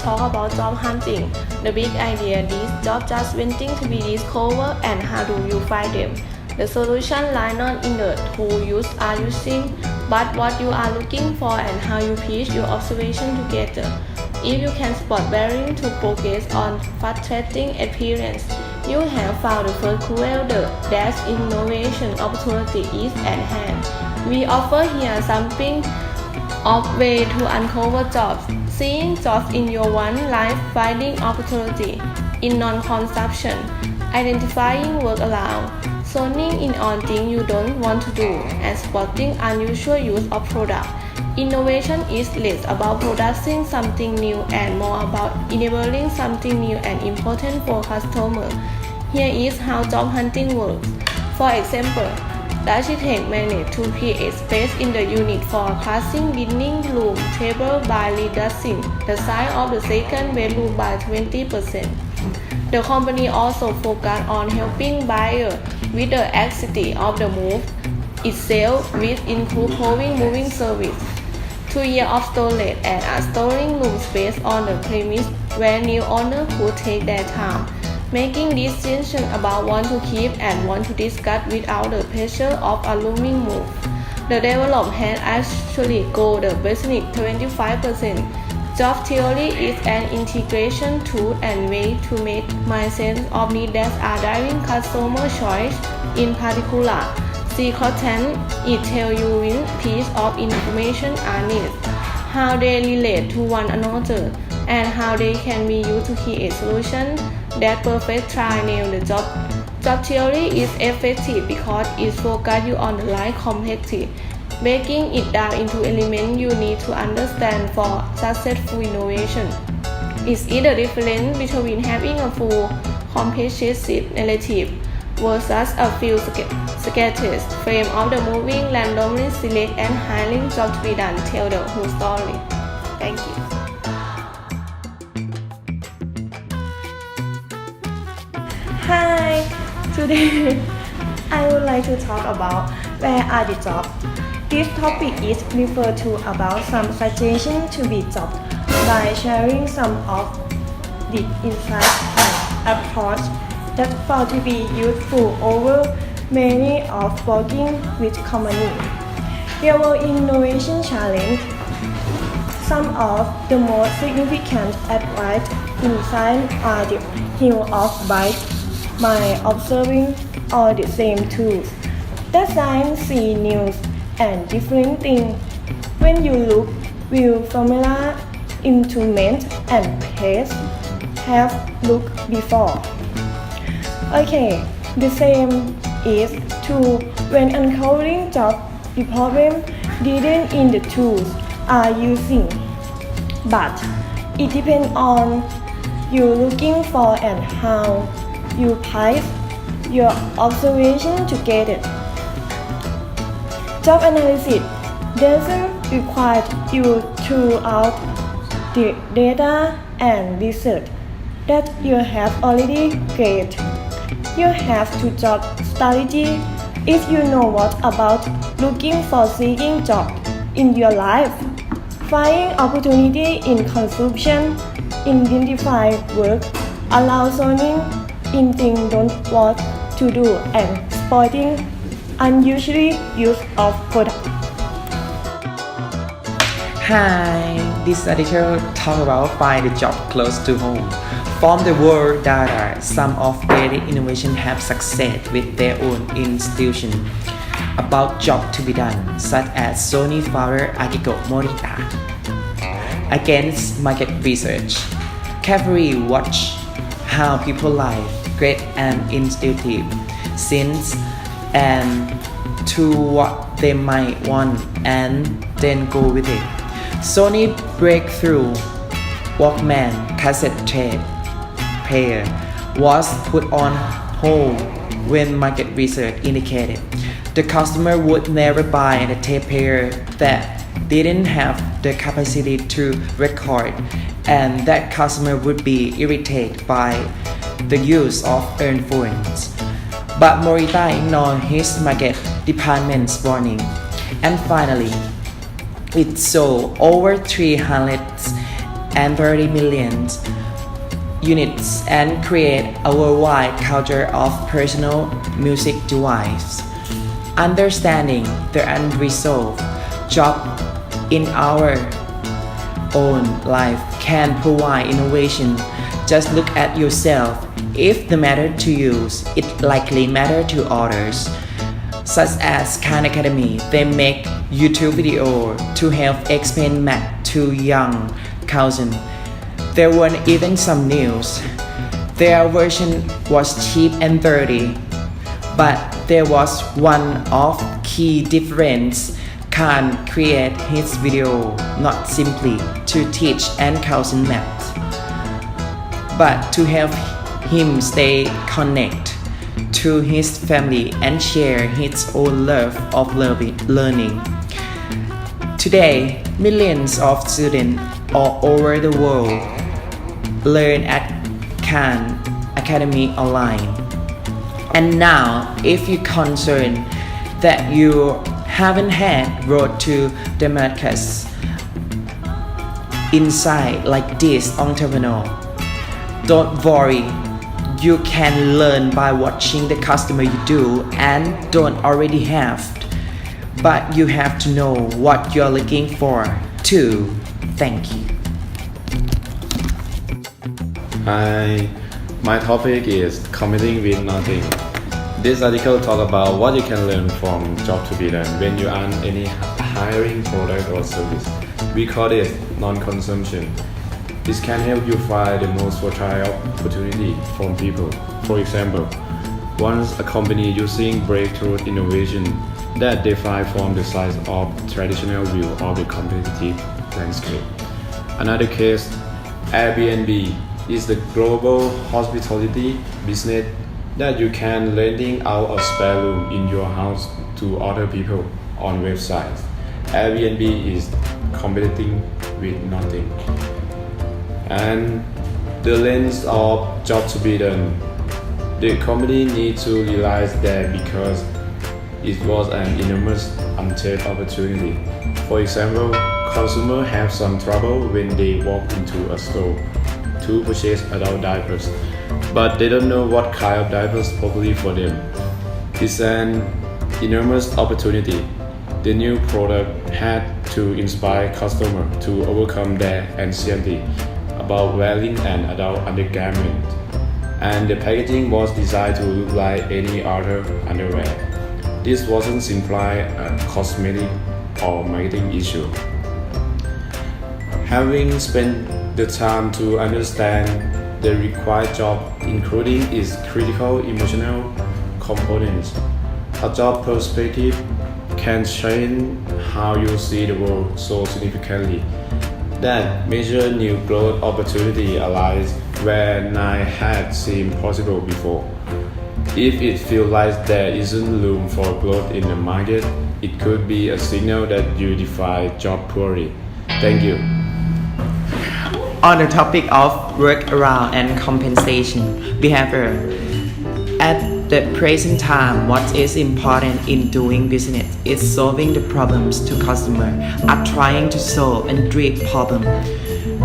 talk about job hunting. The big idea, these jobs just waiting to be discovered and how do you find them. The solution lie not in the who you are using, but what you are looking for and how you piece your observation together. If you can spot barriering to progress on frustrating appearance, you have found the first cruel that innovation opportunity is at hand. We offer here something of way to uncover jobs, seeing jobs in your one life, finding opportunity in non-consumption, identifying work around, zoning in on things you don't want to do, and spotting unusual use of product. Innovation is less about producing something new and more about enabling something new and important for customers. Here is how job hunting works. For example, the architect managed to create space in the unit for a classroom dining room table by reducing the size of the second bedroom by 20%. The company also focused on helping buyers with the anxiety of the move itself, which include providing moving service, 2 years of storage and a storing room space on the premise where new owners could take their time, making decisions about what to keep and what to discard without the pressure of a looming move. The development has actually grown the business 25%. Job theory is an integration tool and way to make my sense of needs that are driving customer choice. In particular, Second it tells you which piece of information are needed, how they relate to one another, and how they can be used to create solutions that perfectly nail the job. Job theory is effective because it focuses you on the right complexity, breaking it down into elements you need to understand for successful innovation. Is it the difference between having a full, comprehensive narrative versus a few sketches, frame of the moving, randomly select and hiring job to be done? Tell the whole story. Thank you. Hi, today I would like to talk about where are the jobs. This topic is referred to about some suggestions to be jobs by sharing some of the insights and approach that found to be useful over many of working with company. There were innovation challenge. Some of the most significant advice insights are the hill of bite by observing all the same tools. The signs see news and different things. When you look, will formula instrument and place have looked before. Okay, the same is true when uncovering job. The problem didn't in the tools are using, but it depends on you looking for and how you price your observation together. Job analysis doesn't require you to out the data and research that you have already created. You have to job strategy if you know what about looking for seeking job in your life, finding opportunity in consumption, identify work, allow zoning in things don't want to do and spotting unusually use of product. Hi, this article talk about find a job close to home. From the world data, some of their innovation have success with their own institution. About job to be done, such as Sony founder Akiko Morita. Against market research, carefully watch how people live, great and intuitive, since and to what they might want and then go with it. Sony breakthrough Walkman cassette tape player was put on hold when market research indicated the customer would never buy a tape player that didn't have the capacity to record and that customer would be irritated by the use of earphones. But Morita ignored his market department's warning, and finally, it sold over 130 million units and create a worldwide culture of personal music device. Understanding the unresolved job in our own life can provide innovation. Just look at yourself. If the matter to you, it likely matter to others. Such as Khan Academy, they make YouTube video to help explain math to young cousin. There weren't even some news. Their version was cheap and dirty, but there was one of key difference. Khan create his video not simply to teach and cousin math, but to help him stay connect to his family and share his own love of learning. Today, millions of students all over the world learn at Khan Academy online. And now, if you're concerned that you haven't had road to Delmarco inside like this entrepreneur, don't worry. You can learn by watching the customer you do and don't already have, but you have to know what you're looking for too. Thank you. Hi, my topic is competing with nothing. This article talks about what you can learn from job to be done when you aren't any hiring product or service. We call it non-consumption. This can help you find the most fertile opportunity from people. For example, once a company using breakthrough innovation that defy from the size of traditional view of the competitive landscape. Another case, Airbnb is the global hospitality business that you can renting out a spare room in your house to other people on websites. Airbnb is competing with nothing. And the lens of job to be done. The company needs to realize that because it was an enormous untapped opportunity. For example, consumers have some trouble when they walk into a store to purchase adult diapers, but they don't know what kind of diapers properly for them. It's an enormous opportunity. The new product had to inspire customers to overcome their anxiety about wearing an adult undergarment, and the packaging was designed to look like any other underwear. This wasn't simply a cosmetic or marketing issue. Having spent the time to understand the required job, including its critical emotional components, a job perspective can change how you see the world so significantly that major new growth opportunity arise where none had seemed possible before. If it feels like there isn't room for growth in the market, it could be a signal that you define job poorly. Thank you. On the topic of workaround and compensation behavior, at the present time, what is important in doing business is solving the problems to customers are trying to solve and treat problem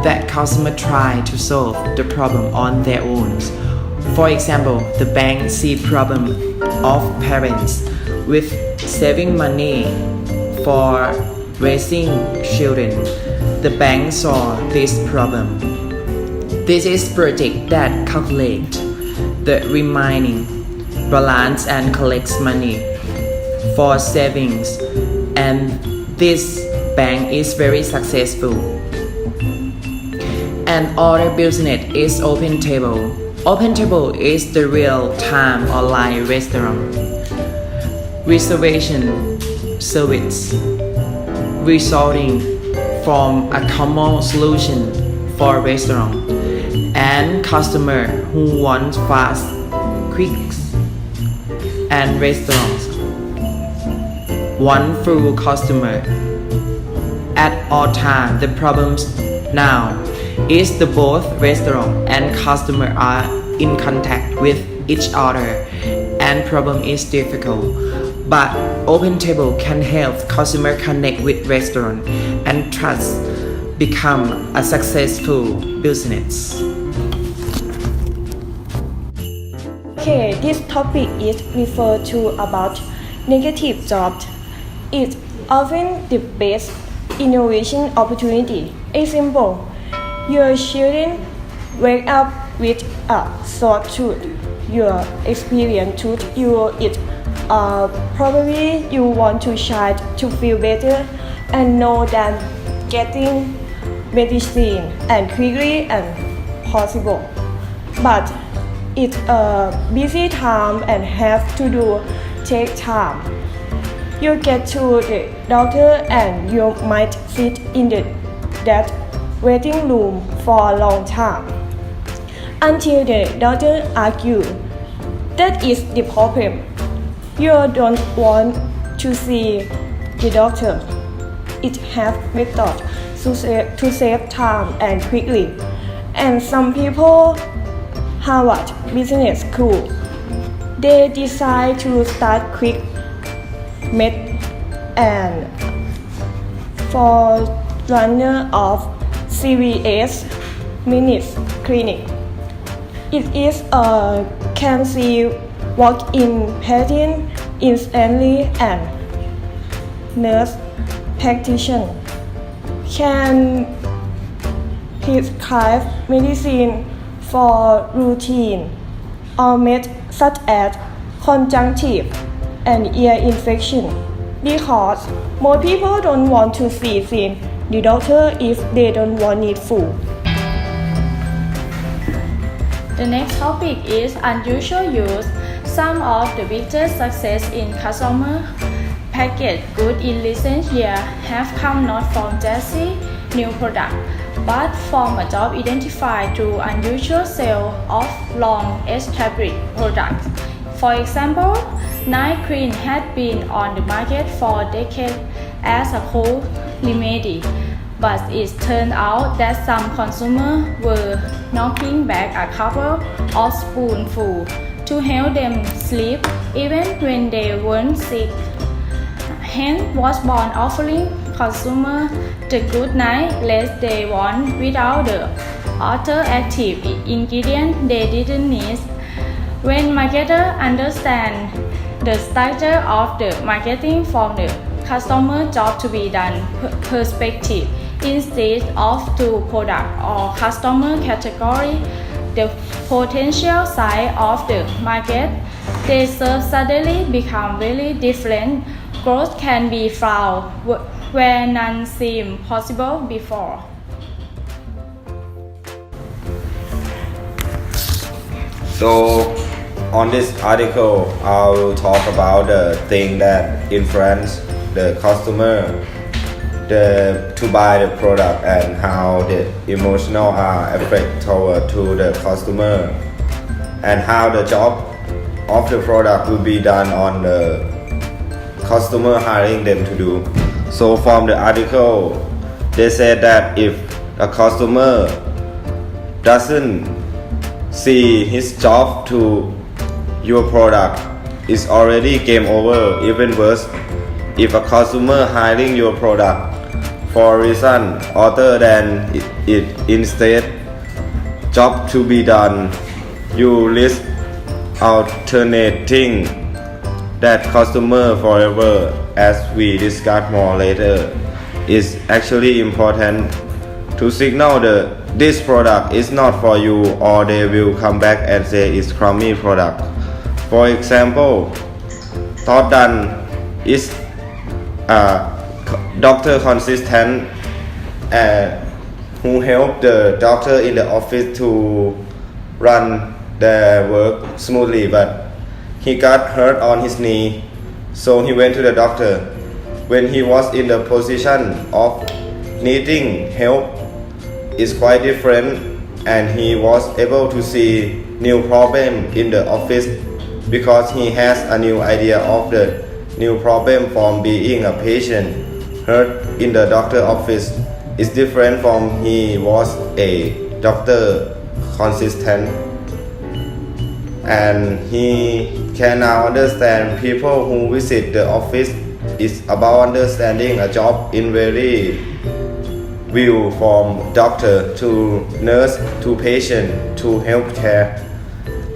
that customers try to solve the problem on their own. For example, the bank see problem of parents with saving money for raising children. The bank saw this problem. This is project that calculate the remaining balance and collects money for savings, and this bank is very successful. And other business is OpenTable. OpenTable is the real-time online restaurant reservation service resulting from a common solution for restaurant and customer who want fast, quick, and restaurants one full customer at all time. The problems now is the both restaurant and customer are in contact with each other and problem is difficult. But OpenTable can help customer connect with restaurant and trust become a successful business. Okay, this topic is referred to about negative jobs. It's often the best innovation opportunity. Example, your children wake up with a sore tooth. Your experience tooth you it. Probably you want to child to feel better and know that getting medicine and quickly and possible. But it's a busy time and have to do take time. You get to the doctor and you might sit in that waiting room for a long time until the doctor asks you. That is the problem. You don't want to see the doctor. It has method to save time and quickly. And some people Harvard Business School. They decide to start quick med and forerunner of CVS Minutes Clinic. It is a can see walk-in patient instantly and nurse practitioner can prescribe medicine for routine or meds such as conjunctive and ear infection because most people don't want to see the doctor if they don't want it full. The next topic is unusual use. Some of the biggest success in customer packaged goods in recent years have come not from just new product, but from a job identified through unusual sale of long-established products. For example, night cream had been on the market for decades as a cold remedy, but it turned out that some consumers were knocking back a couple of spoonfuls to help them sleep even when they weren't sick. Hence was born offering consumers the good night rest they want without the other active ingredient they didn't need. When marketers understand the structure of the marketing from the customer job to be done perspective instead of to product or customer category, the potential size of the market they serve suddenly become very different. Growth can be found where none seemed possible before. So on this article, I will talk about the thing that influence the customer to buy the product and how the emotional effect toward to the customer and how the job of the product will be done on the customer hiring them to do. So from the article, they said that if a customer doesn't see his job to your product, it's already game over. Even worse, if a customer hiring your product for a reason other than it instead job to be done, you list alternating that customer forever, as we discuss more later. Is actually important to signal this product is not for you, or they will come back and say it's crummy product. For example, thought done is doctor consistent who help the doctor in the office to run their work smoothly, but he got hurt on his knee, so he went to the doctor. When he was in the position of needing help, it's quite different, and he was able to see new problem in the office because he has a new idea of the new problem from being a patient hurt in the doctor office. It's different from he was a doctor consistent, and he can now understand people who visit the office. Is about understanding a job in very view from doctor to nurse to patient to healthcare.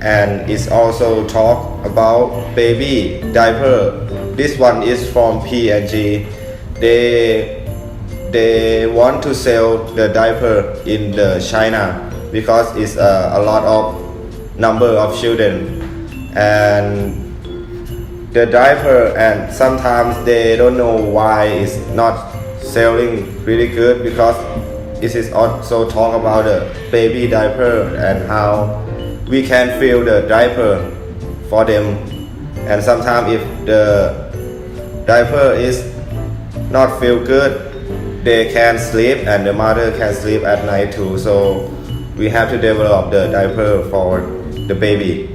And it's also talk about baby diaper. This one is from P&G. They want to sell the diaper in the China because it's a lot of number of children, and the diaper, and sometimes they don't know why it's not selling really good because it is also talk about the baby diaper and how we can fill the diaper for them. And sometimes if the diaper is not feel good, they can sleep and the mother can sleep at night too. So we have to develop the diaper for the baby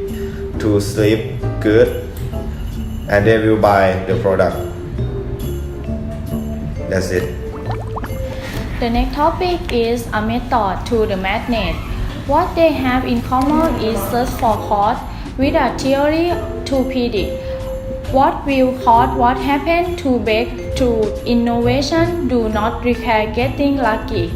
to sleep good, and they will buy the product. That's it. The next topic is a method to the magnet. What they have in common is search for cause with a theory to predict what will cause what happened to breakthrough innovation do not require getting lucky.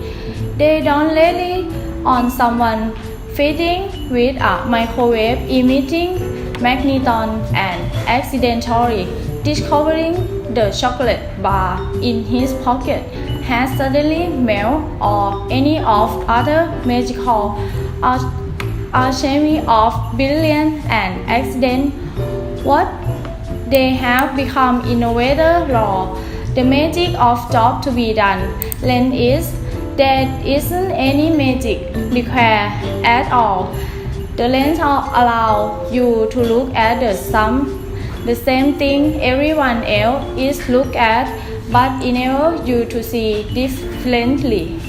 They don't rely on someone fitting with a microwave emitting magneton and accidentally discovering the chocolate bar in his pocket has suddenly melt or any of other magical alchemy of brilliance and accident. What they have become innovator law. The magic of job to be done. Then is there isn't any magic required at all. The lens allow you to look at the same thing everyone else is look at, but enable you to see differently.